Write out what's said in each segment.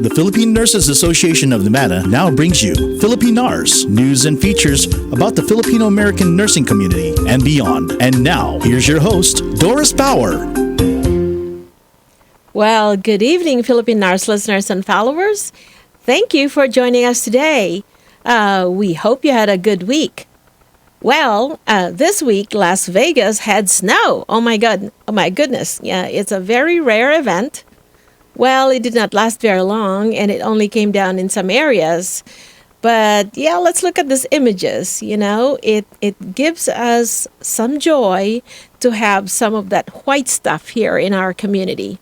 The Philippine Nurses Association of Nevada now brings you Philippine NARS, news and features about the Filipino American nursing community and beyond. And now, here's your host, Doris Bauer. Well, good evening, Philippine NARS listeners and followers. Thank you for joining us today. We hope you had a good week. Well, this week, Las Vegas had snow. Oh my goodness. Yeah, it's a very rare event. Well, it did not last very long, and it only came down in some areas. But yeah, let's look at these images. You know, it gives us some joy to have some of that white stuff here in our community.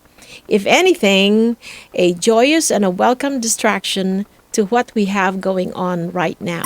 If anything, a joyous and a welcome distraction to what we have going on right now.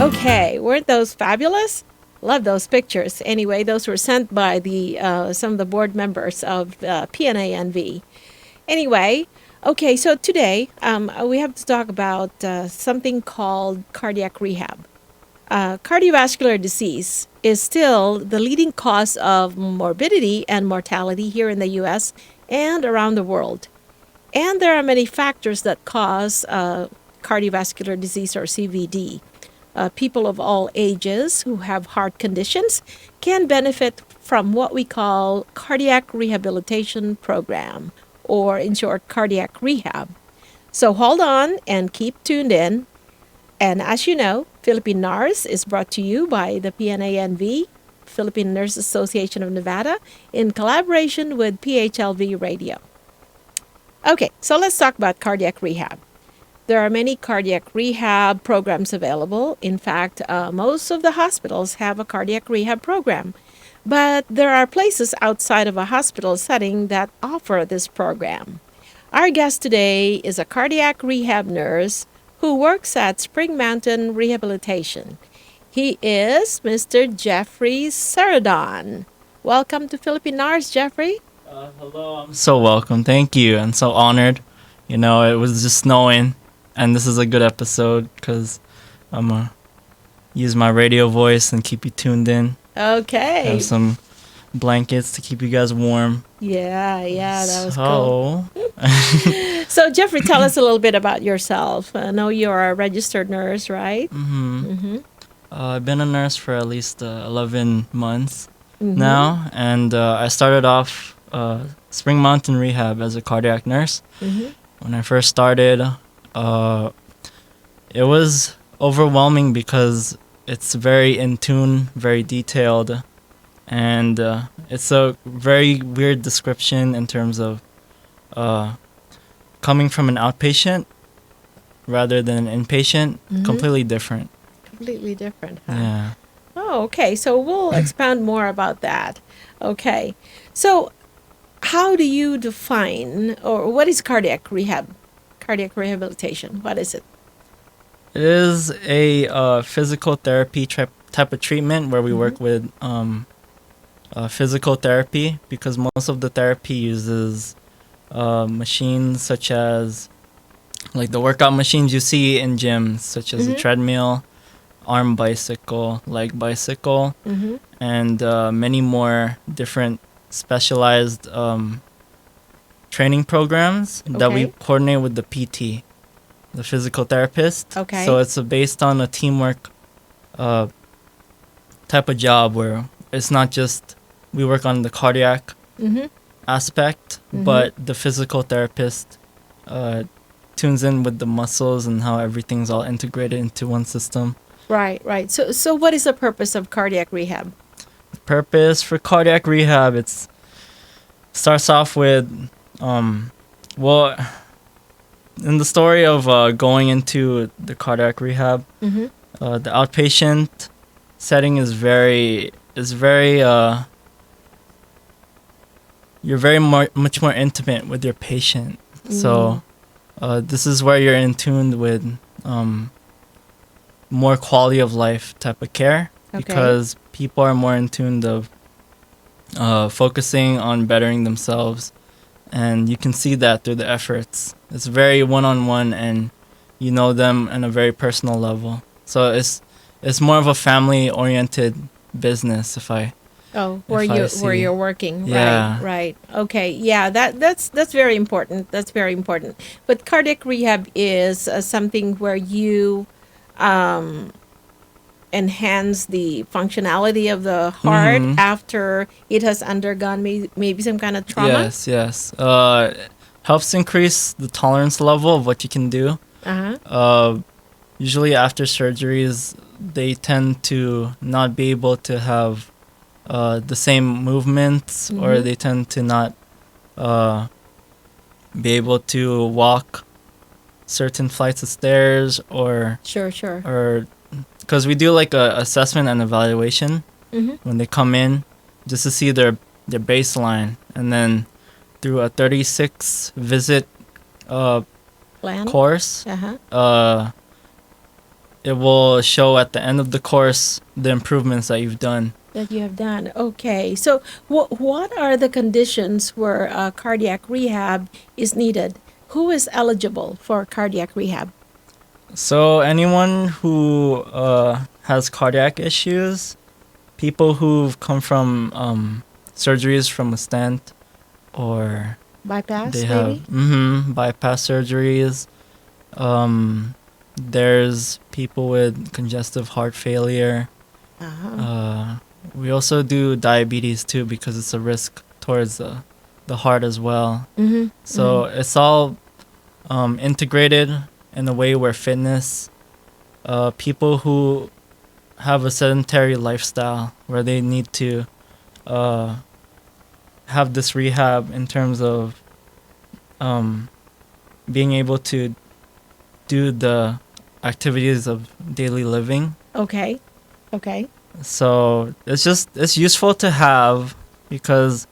Okay, weren't those fabulous? Love those pictures. Anyway, those were sent by some of the board members of PNANV. Anyway, okay, so today we have to talk about something called cardiac rehab. Cardiovascular disease is still the leading cause of morbidity and mortality here in the U.S. and around the world. And there are many factors that cause cardiovascular disease or CVD. People of all ages who have heart conditions can benefit from what we call cardiac rehabilitation program, or in short, cardiac rehab. So hold on and keep tuned in. And as you know, Philippine NARS is brought to you by the PNANV, Philippine Nurses Association of Nevada, in collaboration with PHLV Radio. Okay, so let's talk about cardiac rehab. There are many cardiac rehab programs available. In fact, most of the hospitals have a cardiac rehab program. But there are places outside of a hospital setting that offer this program. Our guest today is a cardiac rehab nurse who works at Spring Mountain Rehabilitation. He is Mr. Jeffrey Saradon. Welcome to Philippine NARS, Jeffrey. Hello, I'm so welcome. Thank you. I'm so honored. You know, it was just snowing. And this is a good episode because I'm going to use my radio voice and keep you tuned in. Okay. Have some blankets to keep you guys warm. Yeah, that was cool. So, Jeffrey, tell us a little bit about yourself. I know you're a registered nurse, right? I've been a nurse for at least 11 months now. And I started off Spring Mountain Rehab as a cardiac nurse. When I first started, it was overwhelming because it's very in tune, very detailed, and it's a very weird description in terms of coming from an outpatient rather than an inpatient. Completely different. Completely different, huh? Yeah. Oh, okay. So we'll expound more about that. Okay. So how do you define, or what is cardiac rehabilitation? What is it? It is a physical therapy type of treatment where we work with physical therapy, because most of the therapy uses machines such as like the workout machines you see in gyms, such as a treadmill, arm bicycle, leg bicycle, and many more different specialized training programs that we coordinate with the PT, the physical therapist. Okay. So it's based on a teamwork type of job where it's not just we work on the cardiac aspect, but the physical therapist tunes in with the muscles and how everything's all integrated into one system. Right, right. So what is the purpose of cardiac rehab? Purpose for cardiac rehab, it's starts off with well, in the story of going into the cardiac rehab, Mm-hmm. the outpatient setting is very you're very much more intimate with your patient. So this is where you're in tune with more quality of life type of care, Okay. because people are more in tune of focusing on bettering themselves, and you can see that through the efforts. It's very one-on-one, and you know them on a very personal level. So it's more of a family-oriented business. Where I you're working. Yeah. Right. Okay. Yeah, that's very important. That's very important. But cardiac rehab is something where you enhance the functionality of the heart Mhm. after it has undergone maybe some kind of trauma. Yes. Helps increase the tolerance level of what you can do. Uh-huh. Usually after surgeries, they tend to not be able to have the same movements, or Mhm. they tend to not be able to walk certain flights of stairs, or Sure. because we do like a assessment and evaluation Mm-hmm. when they come in, just to see their baseline, and then through a 36 visit Plan. course, Uh-huh. it will show at the end of the course the improvements that you've done. That you have done. Okay. So what are the conditions where cardiac rehab is needed? Who is eligible for cardiac rehab? So anyone who has cardiac issues, people who've come from surgeries from a stent, or Bypass, they maybe? have bypass surgeries. There's people with congestive heart failure. Uh-huh. We also do diabetes too, because it's a risk towards the heart as well. Mm-hmm. So it's all integrated in a way where fitness, people who have a sedentary lifestyle, where they need to have this rehab in terms of being able to do the activities of daily living. Okay. So it's useful to have, because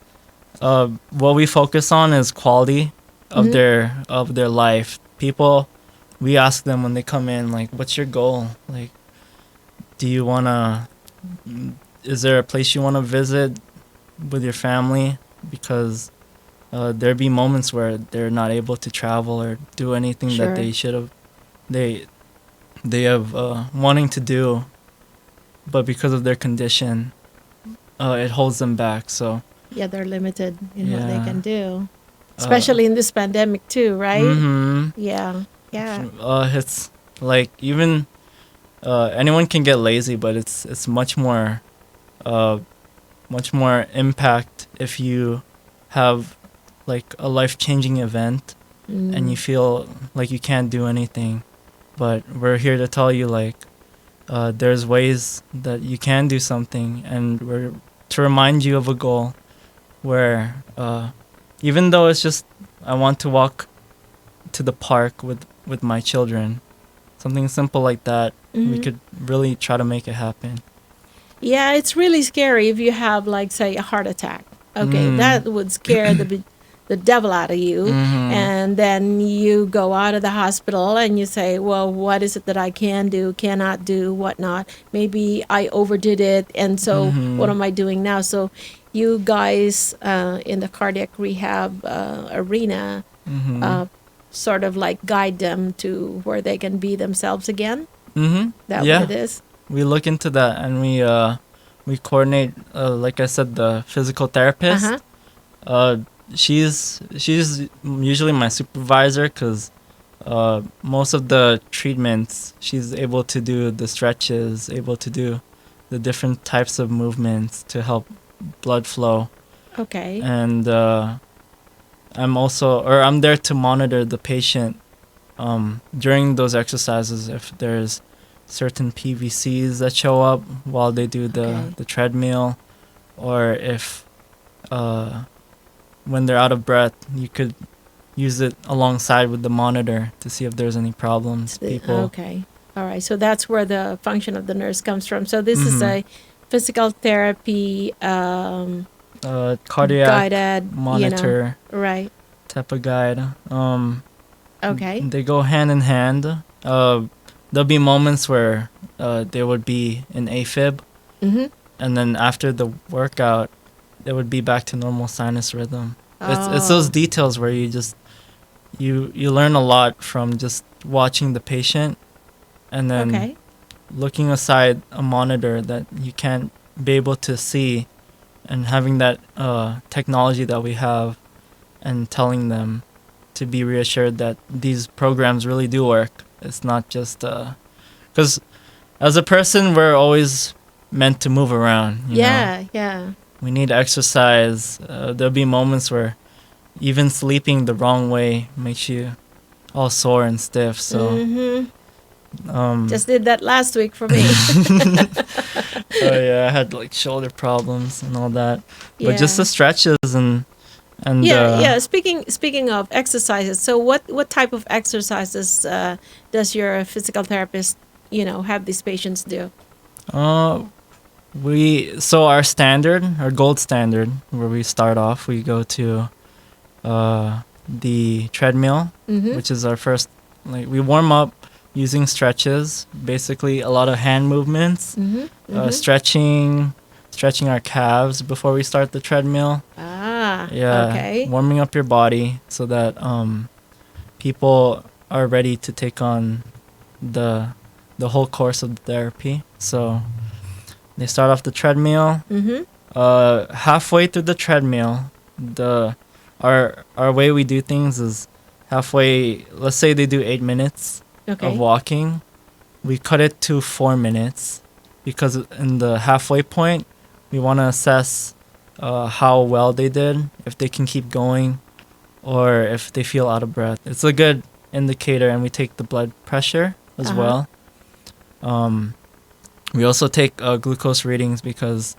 what we focus on is quality of Mhm. their life. People, we ask them when they come in, like, what's your goal? Like, do you wanna? Is there a place you wanna visit with your family? Because there be moments where they're not able to travel or do anything Sure. that they should have, they have wanting to do, but because of their condition, it holds them back. So Yeah, they're limited in what they Yeah. can do. Especially in this pandemic too, right? mhm. Yeah. It's like, even anyone can get lazy, but it's much more impact if you have like a life-changing event and you feel like you can't do anything. But we're here to tell you, like, there's ways that you can do something, and we're to remind you of a goal where even though it's just, I want to walk to the park with my children, something simple like that, we Mhm. could really try to make it happen. Yeah, it's really scary if you have, like, say, a heart attack. Okay, Mm. that would scare the devil out of you. Mhm. And then you go out of the hospital and you say, well, what is it that I can do, cannot do, whatnot? Maybe I overdid it, and so what am I doing now? So you guys in the cardiac rehab arena sort of like guide them to where they can be themselves again. That Yeah, what it is? we look into that, and we coordinate. Like I said, the physical therapist. Uh-huh. She's usually my supervisor, because most of the treatments, she's able to do the stretches, able to do the different types of movements to help blood flow. Okay. And I'm there to monitor the patient during those exercises, if there's certain PVCs that show up while they do the treadmill, or if when they're out of breath, you could use it alongside with the monitor to see if there's any problems. Okay. All right. So that's where the function of the nurse comes from. So this is a physical therapy cardiac guided monitor right. type of guide. Okay. They go hand in hand. There'll be moments where they would be in AFib, and then after the workout, it would be back to normal sinus rhythm. It's those details where you just you learn a lot from just watching the patient, and then looking aside a monitor that you can't be able to see, and having that technology that we have, and telling them to be reassured that these programs really do work. It's not just because as a person we're always meant to move around. You know? We need exercise. There'll be moments where even sleeping the wrong way makes you all sore and stiff. So just did that last week for me. I had like shoulder problems and all that. But just the stretches and Speaking of exercises, so what type of exercises does your physical therapist, have these patients do? Our gold standard, where we start off, we go to the treadmill, which is our first. Like, we warm up using stretches, basically a lot of hand movements, stretching our calves before we start the treadmill. Warming up your body so that people are ready to take on the whole course of the therapy. So they start off the treadmill. Halfway through the treadmill, our way we do things is halfway. Let's say they do 8 minutes of walking, we cut it to 4 minutes, because in the halfway point we want to assess how well they did, if they can keep going, or if they feel out of breath. It's a good indicator, and we take the blood pressure as well. We also take glucose readings because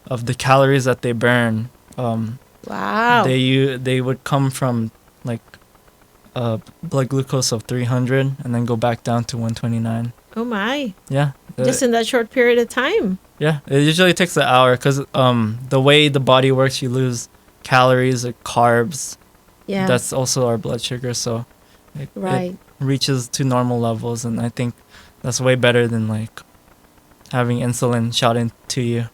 of the calories that they burn. Wow. They would come from like blood glucose of 300 and then go back down to 129. Oh my. Yeah. Just in that short period of time. Yeah, it usually takes an hour because the way the body works, you lose calories or carbs. Yeah. That's also our blood sugar, so it reaches to normal levels, and I think that's way better than like having insulin shot into you.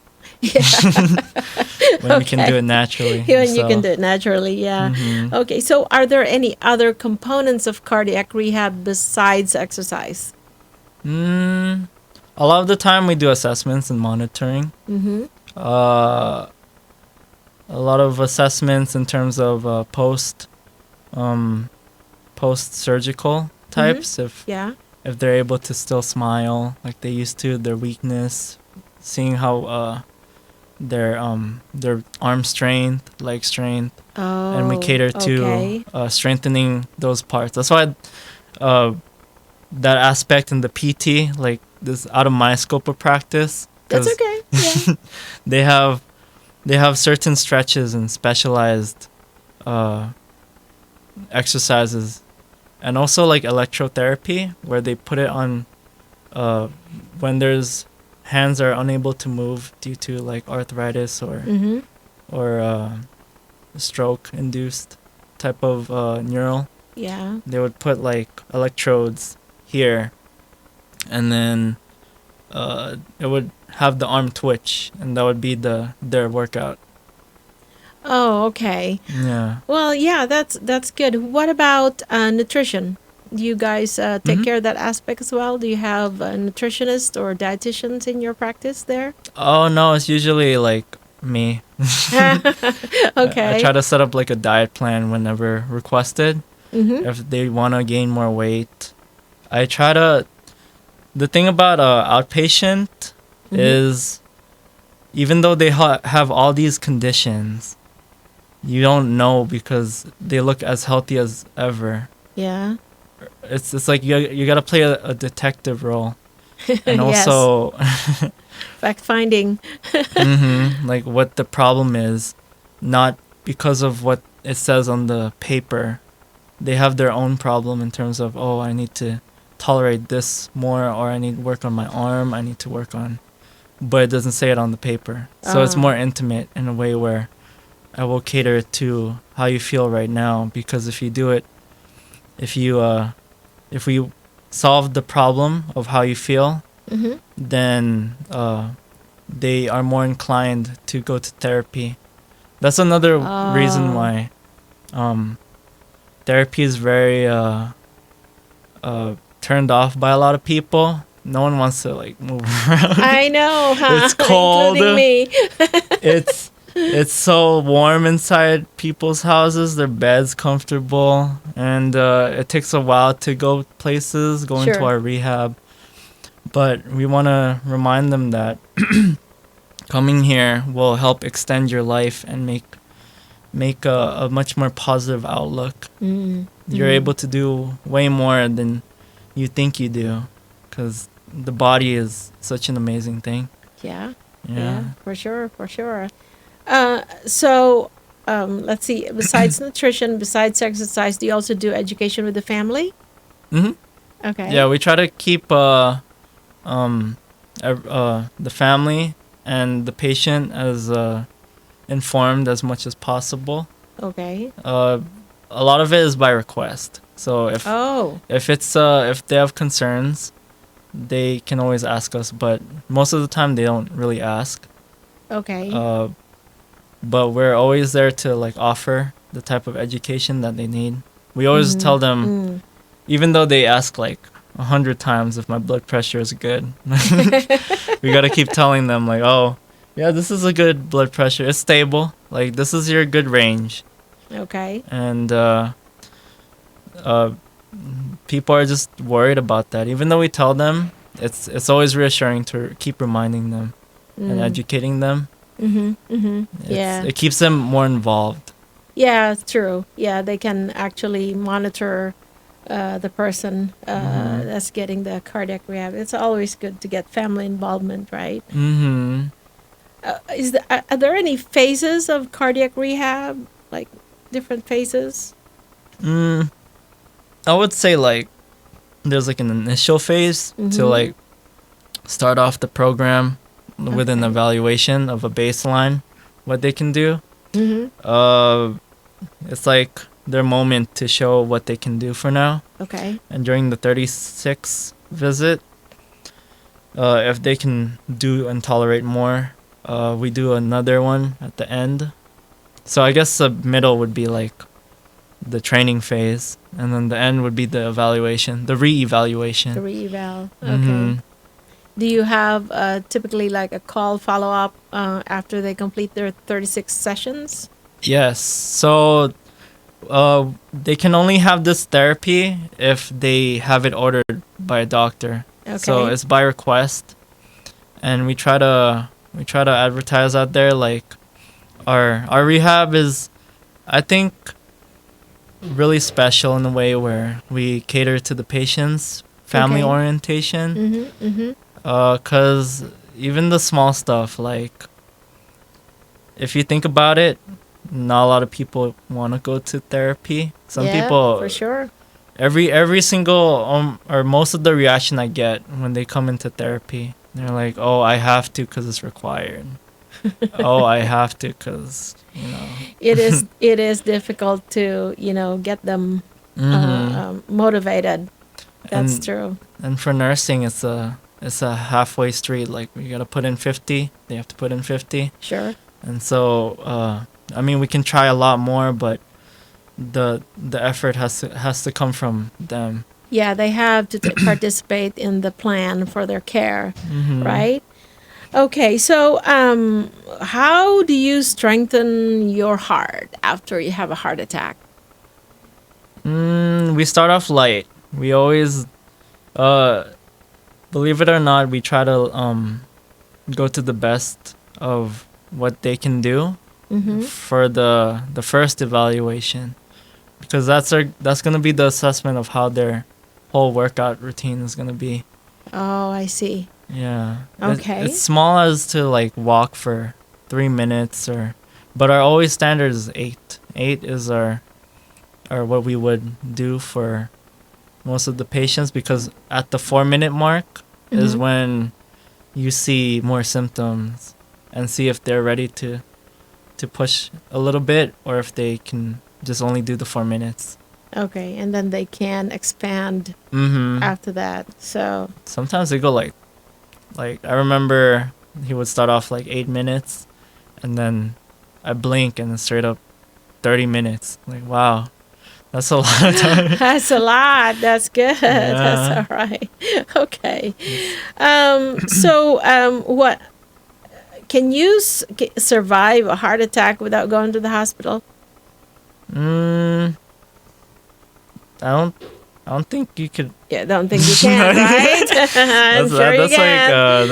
When you can do it naturally. You can do it naturally, yeah. Okay, so are there any other components of cardiac rehab besides exercise? A lot of the time we do assessments and monitoring. A lot of assessments in terms of post-surgical types. If they're able to still smile like they used to, their weakness, seeing how their arm strength, leg strength, and we cater to strengthening those parts. That's why that aspect in the PT, like, this out of my scope of practice. That's okay. Yeah. they have certain stretches and specialized exercises, and also like electrotherapy, where they put it on when there's hands are unable to move due to like arthritis or stroke induced type of neural. Yeah. They would put like electrodes here, and then it would have the arm twitch, and that would be their workout. Oh, okay. Yeah. Well, yeah, that's good. What about nutrition? Do you guys take care of that aspect as well? Do you have a nutritionist or dietitians in your practice there? Oh no, it's usually like me. Okay. I try to set up like a diet plan whenever requested. If they want to gain more weight, I try to. The thing about outpatient is, even though they have all these conditions, you don't know because they look as healthy as ever. Yeah. it's like you gotta play a detective role, and Yes. also Fact finding. like what the problem is, not because of what it says on the paper. They have their own problem in terms of, oh, I need to tolerate this more, or I need to work on my arm, I need to work on, but it doesn't say it on the paper. So it's more intimate in a way where I will cater to how you feel right now, because if you do it, if we solve the problem of how you feel, then they are more inclined to go to therapy. That's another reason why therapy is very turned off by a lot of people. No one wants to like move around. I know, huh? It's cold. Including me. It's so warm inside people's houses. Their bed's comfortable, and it takes a while to go places, go into Sure. our rehab. But we want to remind them that coming here will help extend your life and make a much more positive outlook. You're able to do way more than you think you do, because the body is such an amazing thing. Yeah. Yeah. Yeah, for sure, for sure. So, let's see. Besides nutrition, besides exercise, do you also do education with the family? Mhm. Okay. Yeah, we try to keep the family and the patient as informed as much as possible. Okay. A lot of it is by request. So Oh. if they have concerns, they can always ask us. But most of the time, they don't really ask. Okay. But we're always there to like offer the type of education that they need. We always tell them, even though they ask like 100 times if my blood pressure is good, we gotta keep telling them like, oh, yeah, this is a good blood pressure. It's stable. Like this is your good range. Okay. And people are just worried about that. Even though we tell them, it's always reassuring to keep reminding them and educating them. Yeah. It keeps them more involved. Yeah, it's true. Yeah, they can actually monitor the person that's getting the cardiac rehab. It's always good to get family involvement, right? Mm-hmm. Are there any phases of cardiac rehab, like different phases? I would say like there's like an initial phase to like start off the program with an Okay. evaluation of a baseline, what they can do. It's like their moment to show what they can do for now. Okay. And during the 36 visit, if they can do and tolerate more, we do another one at the end. So I guess the middle would be like the training phase, and then the end would be the evaluation, the re-evaluation. The re-eval. Okay. Mhm. Do you have typically like a call follow-up after they complete their 36 sessions? Yes. So they can only have this therapy if they have it ordered by a doctor. So Okay. it's by request, and we try to advertise out there like our rehab is, I think, really special in a way where we cater to the patient's family Okay. orientation. Cause even the small stuff, like if you think about it, not a lot of people want to go to therapy. Some Yeah, people, for sure. every single or most of the reaction I get when they come into therapy, they're like, "Oh, I have to because it's required." Oh, I have to because It is difficult to get them motivated. That's And- true. And for nursing, it's a halfway street. Like we gotta put in 50. They have to put in 50. Sure. And so, I mean, we can try a lot more, but the effort has to come from them. Yeah, they have to participate in the plan for their care, right? Okay, so how do you strengthen your heart after you have a heart attack? We start off light. We always, believe it or not, we try to go to the best of what they can do for the first evaluation, because that's gonna be the assessment of how they're whole workout routine is gonna be. Oh, I see. Yeah. Okay. It's small as to like walk for 3 minutes but our always standard is 8. 8 is our what we would do for most of the patients, because at the 4-minute mark is Mhm. when you see more symptoms and see if they're ready to push a little bit or if they can just only do the 4 minutes. Okay, and then they can expand Mm-hmm. after that. So, Sometimes they go like I remember he would start off like 8 minutes and then I blink and it's straight up 30 minutes. Like, wow, that's a lot of time. that's a lot. That's good. Yeah. That's all right. Okay. What can you survive a heart attack without going to the hospital? Mm, I don't think you could. Yeah, don't think you can, right? I'm sure you That's can.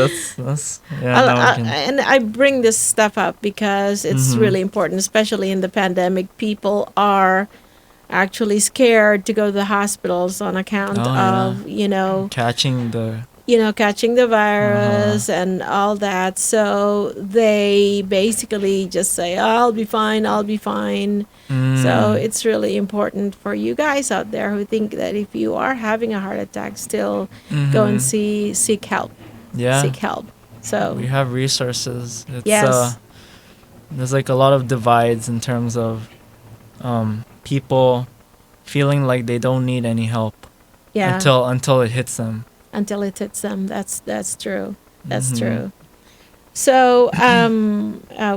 that's yeah. No, I can. And I bring this stuff up because it's Mhm. really important, especially in the pandemic. People are actually scared to go to the hospitals on account Oh, yeah. of, Catching the catching the virus and all that. So they basically just say, I'll be fine, I'll be fine. So it's really important for you guys out there who think that if you are having a heart attack, still go and seek help. yeah. Seek help. So We have resources. It's Yes. there's like a lot of divides in terms of people feeling like they don't need any help yeah, until it hits them. until it hits them. That's true. That's Mhm. true. So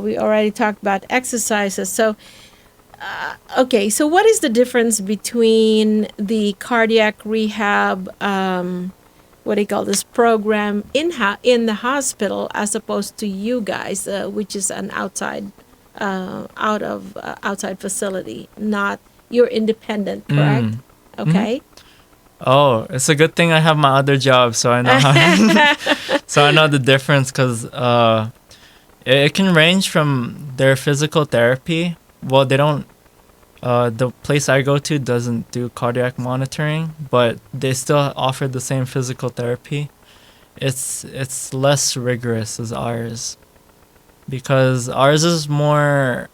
we already talked about exercises. So okay, so what is the difference between the cardiac rehab? What do you call this program in the hospital as opposed to you guys, which is an outside outside facility, not you're independent, correct? Okay. Oh, it's a good thing I have my other job, so I know so I know the difference, because it can range from their physical therapy. Well, they don't. The place I go to doesn't do cardiac monitoring, but they still offer the same physical therapy. It's less rigorous as ours, because ours is more.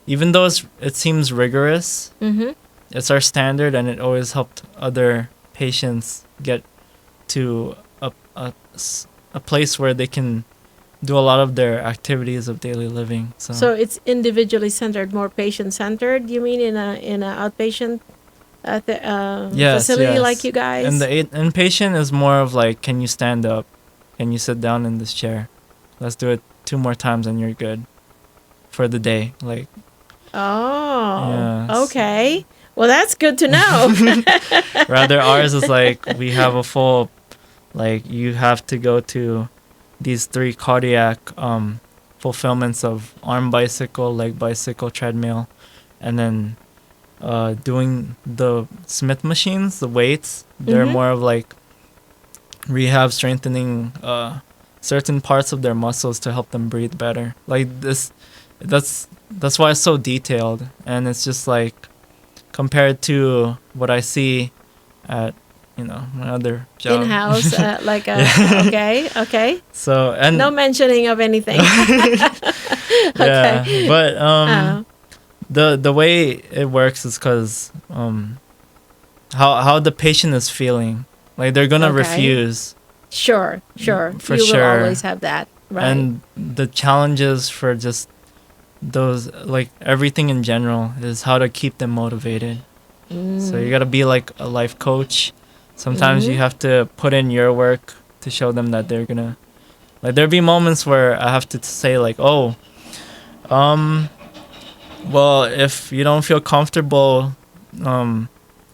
Even though it seems rigorous, Mm-hmm. it's our standard, and it always helped other patients get to a place where they can do a lot of their activities of daily living. So it's individually centered, more patient centered. You mean in a outpatient Yes, facility yes. like you guys? And the inpatient is more of like, can you stand up? Can you sit down in this chair? Let's do it 2 more times and you're good for the day. Like, Oh, Yes. okay. Well, that's good to know. rather ours is like, we have a full, like, you have to go to these 3 cardiac fulfillments of arm bicycle, leg bicycle, treadmill, and then doing the Smith machines, the weights. They're Mhm. more of like rehab, strengthening certain parts of their muscles to help them breathe better. Like this, that's why it's so detailed, and it's just like compared to what I see at my other job. In-house, like a, okay. So and No mentioning of anything. yeah, Okay. but Oh, the way it works is because how the patient is feeling. Like they're gonna Okay. refuse, sure. For You sure. will always have that, right? and the challenges for just those, like everything in general, is how to keep them motivated. So you gotta be like a life coach. Sometimes you Mhm. have to put in your work to show them that they're gonna, like, there'll be moments where I have to say like, oh, well, if you don't feel comfortable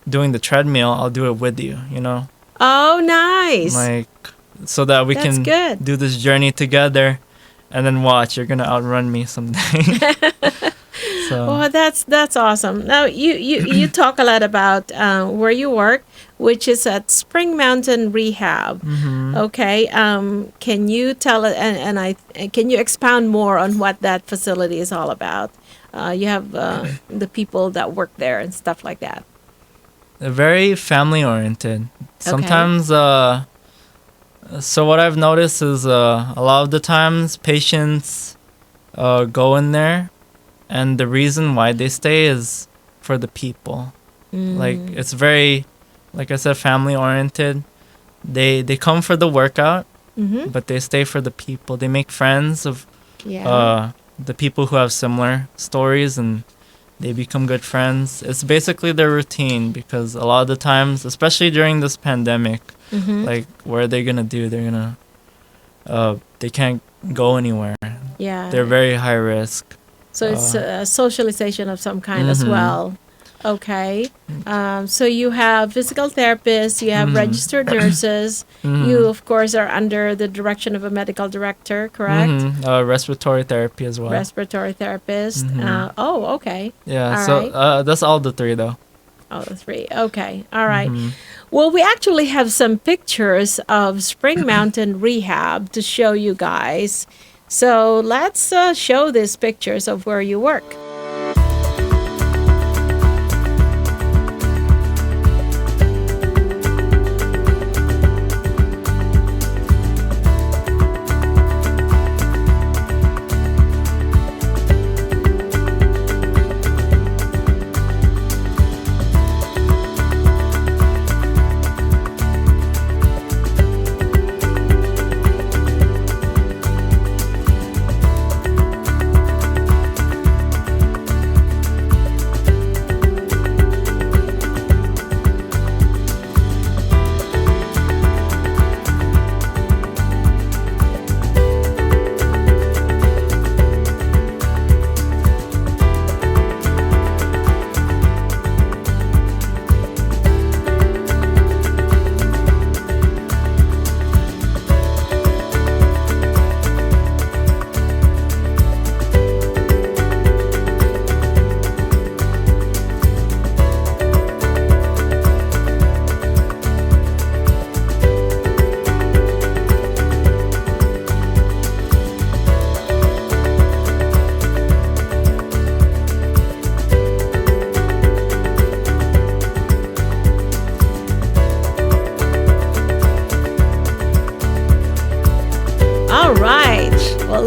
doing the treadmill, I'll do it with you, Oh, nice. like, so that we That's can good. do this journey together, and then watch, you're gonna outrun me someday. So Well, that's awesome. Now you talk a lot about where you work, which is at Spring Mountain Rehab. mhm. Okay. Can you tell it and can you expound more on what that facility is all about? You have the people that work there and stuff like that. very family oriented. Sometimes, so what I've noticed is a lot of the times patients go in there, and the reason why they stay is for the people. Like it's very, like I said, family oriented. They come for the workout, but they stay for the people. They make friends of the people who have similar stories, and they become good friends. It's basically their routine, because a lot of the times, especially during this pandemic, like what are they gonna do? They're gonna they can't go anywhere. Yeah. They're very high risk. So it's a socialization of some kind as well. Okay. So you have physical therapists, you have registered nurses. You, of course, are under the direction of a medical director, correct? Respiratory therapy as well. Respiratory therapist. Okay. Yeah, All so right. that's all the three though. Oh, the three. Okay. All right. Well, we actually have some pictures of Spring Mountain Rehab to show you guys. So let's show these pictures of where you work.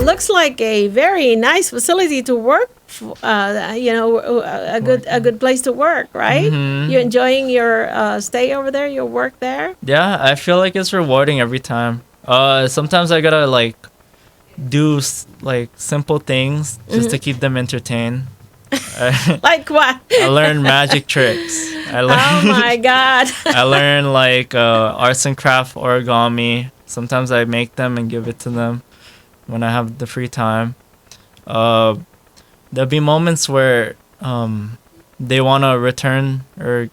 Looks like a very nice facility to work. A good place to work, right? You enjoying your stay over there, your work there? Yeah, I feel like it's rewarding every time. Sometimes I gotta like do like simple things just to keep them entertained. Like what? I learn magic tricks. Oh my God! I learn like arts and craft origami. Sometimes I make them and give it to them when I have the free time. There'll be moments where they want to return or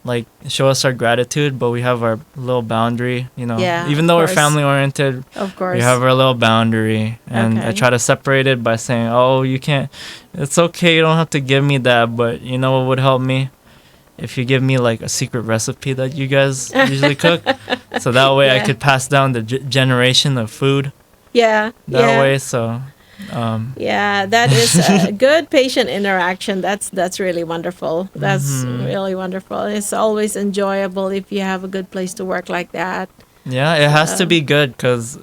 like show us our gratitude, but we have our little boundary, Yeah, even though we're course. family oriented, Of course. we have our little boundary, and I Okay. try to separate it by saying, oh, you can't, it's okay, you don't have to give me that, but you know what would help me? If you give me like a secret recipe that you guys usually cook, so that way I Yeah. could pass down the generation of food Yeah. that yeah. way. So Yeah, that is a good patient interaction. That's really wonderful. That's really wonderful. It's always enjoyable if you have a good place to work like that. yeah, it has to be good, because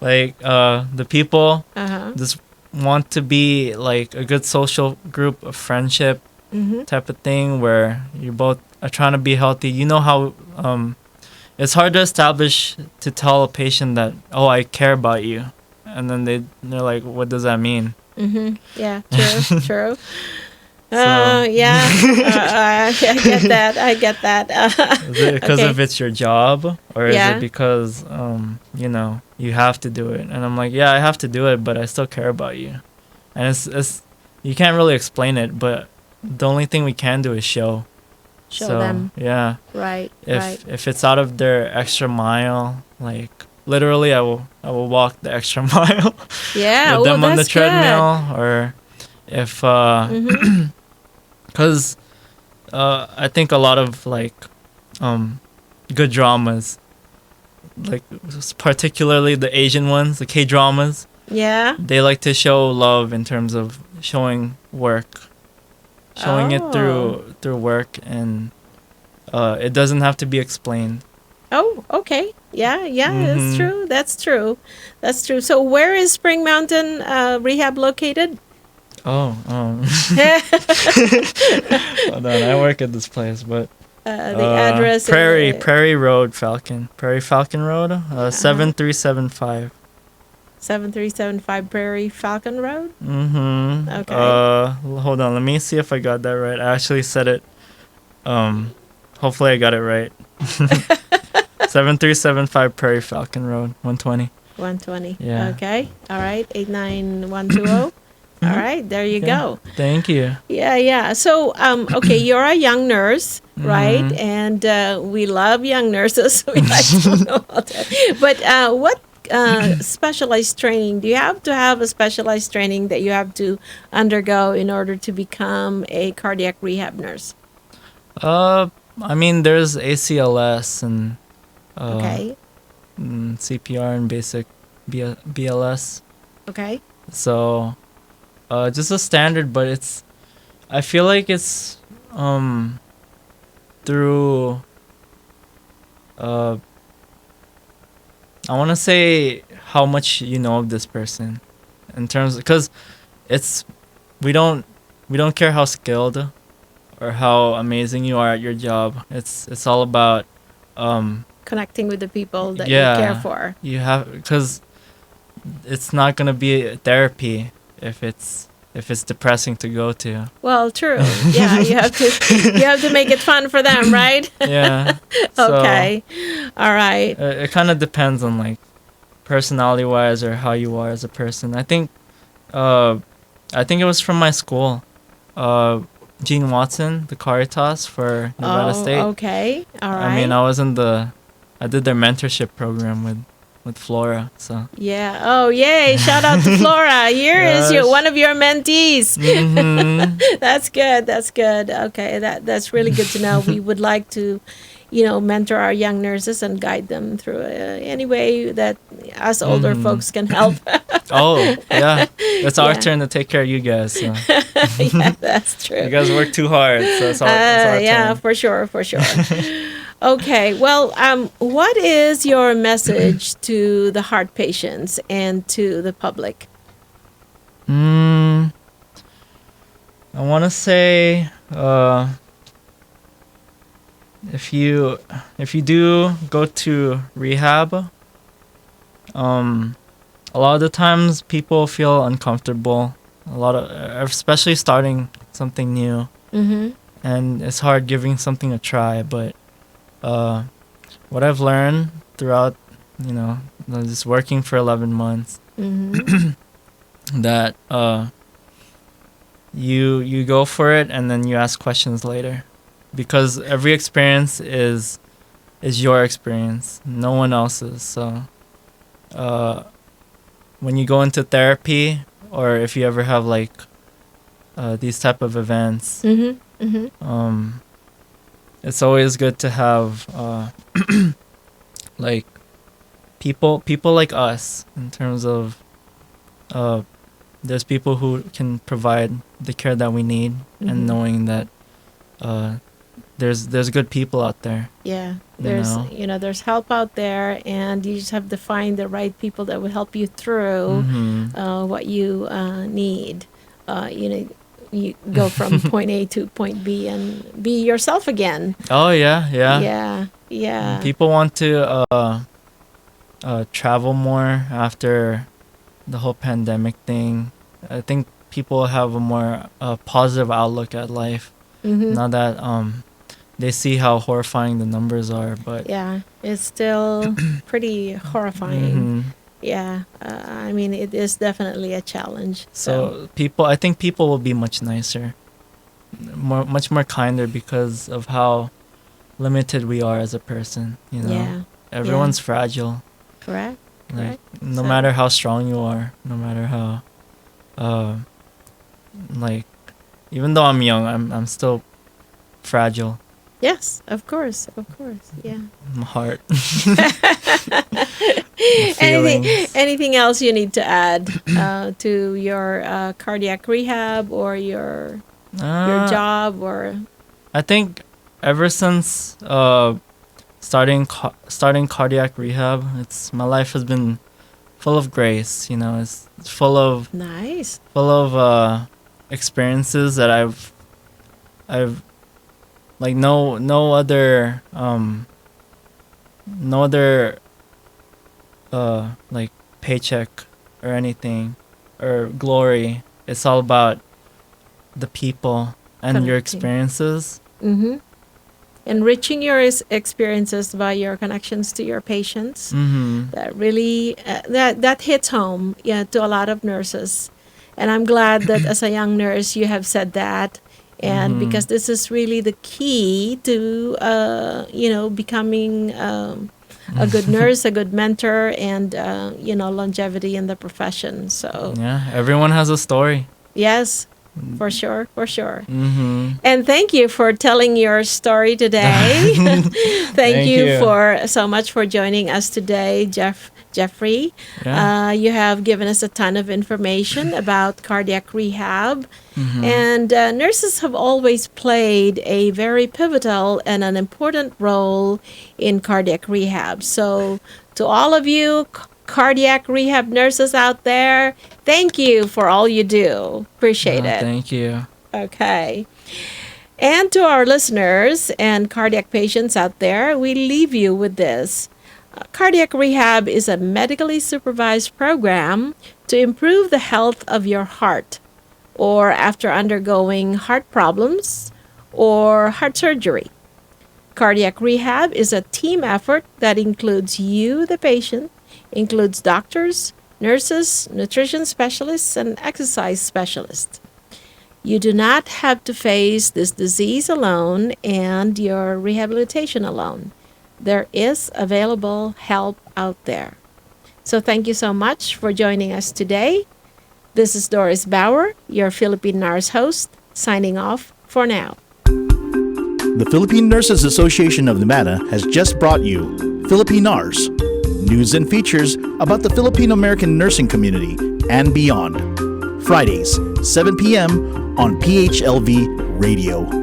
like the people just want to be like a good social group of friendship type of thing, where you both are trying to be healthy. You know how it's hard to establish, to tell a patient that, oh, I care about you, and then they're like, what does that mean? Yeah, true, true. So- Yeah, I get that. I get that. Is it because Okay. of it's your job, or is Yeah. it because you have to do it? And I'm like, yeah, I have to do it, but I still care about you. And it's you can't really explain it, but the only thing we can do is show. Show So, them. yeah. Right, If right. if it's out of their extra mile, like literally, I will walk the extra mile Yeah, with them on the that's good. treadmill, or if because I think a lot of like good dramas, like particularly the Asian ones, the K dramas, Yeah. they like to show love in terms of showing work. showing it Oh. through work, and it doesn't have to be explained. Oh, okay. Yeah, yeah, that's Mhm. true. That's true. That's true. So where is Spring Mountain Rehab located? Oh, hold on, I work at this place, but The address Prairie Road, Prairie Falcon Road, 7375. 7375 Prairie Falcon Road. Mm-hmm. Okay. Hold on, let me see if I got that right. I actually said it. Hopefully I got it right. 7375 Prairie Falcon Road, 120. 120. Yeah. Okay. All right. 89120. All right. There you Yeah. go. Thank you. Yeah, yeah. So, okay, you're a young nurse, right? Mhm. And we love young nurses. We like to know about that. But what specialized training do you have to have a specialized training that you have to undergo in order to become a cardiac rehab nurse? I mean, there's ACLS and Okay. CPR and basic BLS. Okay. So, just a standard, but I feel like it's through I want to say how much you know of this person, in terms, because it's we don't care how skilled or how amazing you are at your job. It's all about Connecting with the people that Yeah. you care for. you have, because it's not gonna be therapy if it's depressing to go to. Well, true. Yeah, you have to make it fun for them, right? Yeah. So, Okay. All right. it kind of depends on, like, personality wise or how you are as a person. I think it was from my school. Gene Watson, the Caritas for Nevada State. Okay. All right. I mean, I did their mentorship program with Flora. So. Yeah. Oh, yay! Shout out to Flora. Here is Yes. one of your mentees. Mhm. That's good. That's good. Okay, that's really good to know. We would like to, mentor our young nurses and guide them through any way that us older folks can help. Oh, yeah. It's our Yeah. turn to take care of you guys. So. Yeah, that's true. You guys work too hard, so it's our Yeah, turn. for sure, for sure. Okay, well, what is your message to the heart patients and to the public? I want to say, if you do go to rehab, a lot of the times people feel uncomfortable. Especially starting something new, Mm-hmm. and it's hard giving something a try. But what I've learned throughout, just working for 11 months, Mm-hmm. that you go for it and then you ask questions later, because every experience is your experience, no one else's. So when you go into therapy, or if you ever have, like, these type of events, Mm-hmm. Mm-hmm. it's always good to have like people like us, in terms of there's people who can provide the care that we need, Mhm. and knowing that there's good people out there. Yeah, You there's know? there's help out there, and you just have to find the right people that will help you through Mhm. what you need. You go from point A to point B and be yourself again. Oh yeah. Yeah, yeah. People want to travel more after the whole pandemic thing. I think people have a more positive outlook at life, Mhm. now that they see how horrifying the numbers are. But Yeah, it's still pretty horrifying. Mhm. Yeah, I mean, it is definitely a challenge. So I think people will be much nicer, much more kinder, because of how limited we are as a person. yeah, Everyone's fragile. correct. Like, Correct. no So- matter how strong you are, no matter how, like, even though I'm young, I'm still fragile. Yes, of course, yeah. My heart. Anything, Feelings. anything else you need to add to your cardiac rehab or your your job or? I think ever since starting cardiac rehab, my life has been full of grace. You know, it's full of Nice. experiences that I've like no other like paycheck or anything or glory. It's all about the people and your Connecting. experiences. Mm-hmm. Enriching your experiences by your connections to your patients. Mm-hmm. That really that hits home, yeah, to a lot of nurses. And I'm glad that as a young nurse you have said that, and because this is really the key to becoming a good nurse, a good mentor, and longevity in the profession. So Yeah, everyone has a story. yes, for sure, for sure. Mm-hmm. And thank you for telling your story today. Thank you for so much for joining us today, Jeffrey. Yeah. You have given us a ton of information about cardiac rehab. Mm-hmm. And nurses have always played a very pivotal and an important role in cardiac rehab. So to all of you cardiac rehab nurses out there, thank you for all you do. Appreciate it. Thank you. Okay. And to our listeners and cardiac patients out there, we leave you with this. Cardiac rehab is a medically supervised program to improve the health of your heart, or after undergoing heart problems or heart surgery. Cardiac rehab is a team effort that includes you, the patient, includes doctors, nurses, nutrition specialists, and exercise specialists. You do not have to face this disease alone and your rehabilitation alone. There is available help out there. So thank you so much for joining us today. This is Doris Bauer, your Philippine NARS host, signing off for now. The Philippine Nurses Association of Nevada has just brought you Philippine NARS, news and features about the Filipino American nursing community and beyond. Fridays, 7 p.m. on PHLV Radio.